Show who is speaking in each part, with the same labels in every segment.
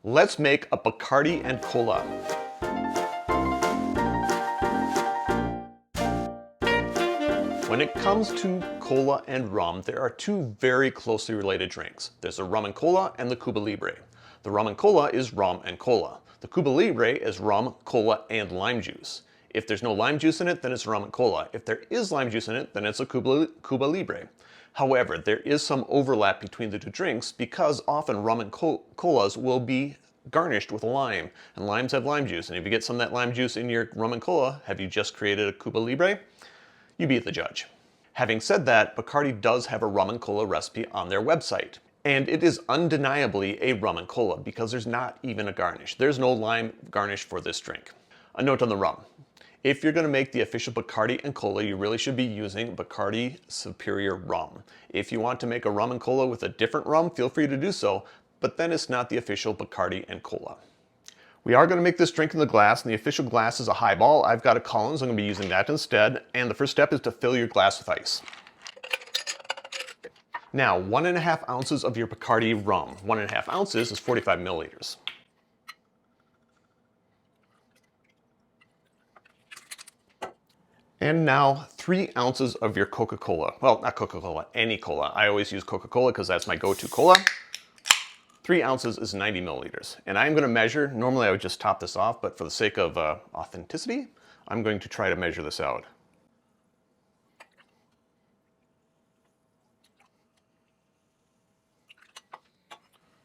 Speaker 1: Let's make a Bacardi and Cola. When it comes to cola and rum, there are two very closely related drinks. There's the rum and cola and the Cuba Libre. The rum and cola is rum and cola. The Cuba Libre is rum, cola, and lime juice. If there's no lime juice in it, then it's rum and cola. If there is lime juice in it, then it's a Cuba Libre. However, there is some overlap between the two drinks because often rum and colas will be garnished with lime, and limes have lime juice, and if you get some of that lime juice in your rum and cola, have you just created a Cuba Libre? You beat the judge. Having said that, Bacardi does have a rum and cola recipe on their website, and it is undeniably a rum and cola because there's not even a garnish. There's no lime garnish for this drink. A note on the rum. If you're going to make the official Bacardi and Cola, you really should be using Bacardi Superior Rum. If you want to make a rum and cola with a different rum, feel free to do so, but then it's not the official Bacardi and Cola. We are going to make this drink in the glass, and the official glass is a highball. I've got a Collins, I'm going to be using that instead, and the first step is to fill your glass with ice. Now, 1.5 ounces of your Bacardi rum. 1.5 ounces is 45 milliliters. And now 3 ounces of your Coca-Cola. Well, not Coca-Cola, any cola. I always use Coca-Cola because that's my go-to cola. 3 ounces is 90 milliliters. And I'm going to measure, normally I would just top this off, but for the sake of authenticity, I'm going to try to measure this out.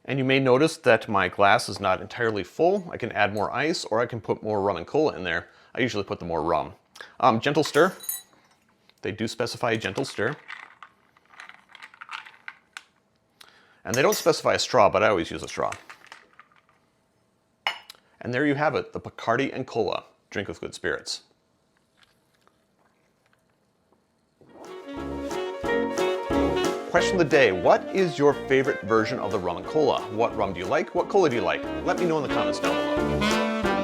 Speaker 1: And you may notice that my glass is not entirely full. I can add more ice, or I can put more rum and cola in there. I usually put the more rum. Gentle stir. They do specify a gentle stir. And they don't specify a straw, but I always use a straw. And there you have it, the Bacardi and Cola. Drink with good spirits. Question of the day, what is your favorite version of the rum and cola? What rum do you like? What cola do you like? Let me know in the comments down below.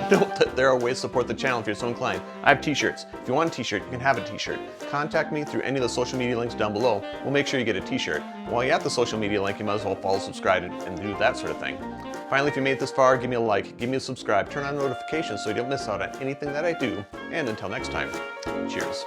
Speaker 1: Note that there are ways to support the channel if you're so inclined. I have t-shirts. If you want a t-shirt, you can have a t-shirt. Contact me through any of the social media links down below. We'll make sure you get a t-shirt. While you're at the social media link, you might as well follow, subscribe, and do that sort of thing. Finally, if you made it this far, give me a like, give me a subscribe, turn on notifications so you don't miss out on anything that I do. And until next time, cheers.